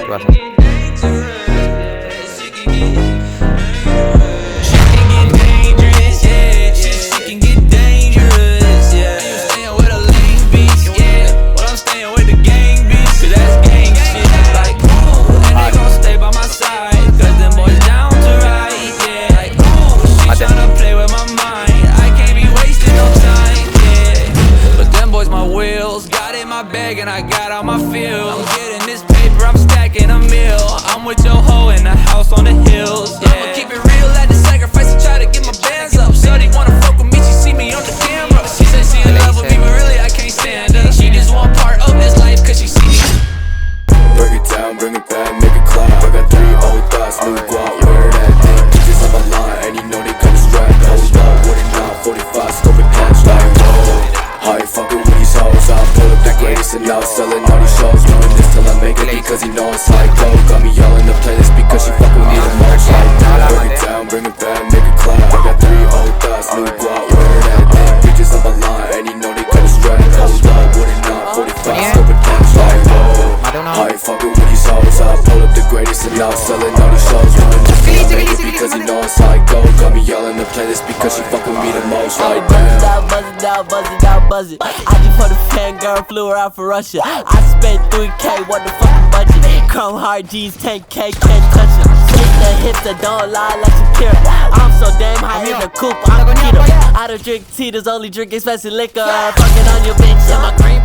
¿Qué pasa? And I got all my feels. I'm getting this paper, I'm stacking a meal. I'm with your hoe in the house on the hills. Yeah. I'ma keep it real, had to sacrifice to try to get my bands up. Shorty wanna fuck with me, she see me on the camera. She said she in love with me, but really I can't stand her. She just want part of this life cause she see me. Break it down, bring it back, make it clap. I got 3 old thoughts, new guap, where that thing. Bitches on my line, and you know they come strapped. Hold up, what it not, 45, scope and patch like whoa. I ain't fucking with these hoes, I pull up the greatest and now selling all these shows. Doing this till I make it because you know it's like go. Got me all in the playlist because she fucking with me the most. Like break it down, bring it back, make it clap. I got 3 old thoughts, new guap, where that thing. Bitches on my line, and you know they come strapped. Hold up, what it not, 45, scope and patch like whoa. I ain't fucking with these hoes, I pull up the greatest and now selling all these shows. Doing this till I make it because you know it's like go. Got me all in the playlist because she fucking with me the most. Like damn. Buzz it. I just put a fangirl, flew her out for Russia. I spent 3K, what the fucking budget? Chrome hard G's, 10K, can't touch it. Hit the hips that don't lie like Shakira. I'm so damn high in the coupe, I'm keto. I don't drink Tito's, only drink expensive liquor. Fucking on your bitch in my green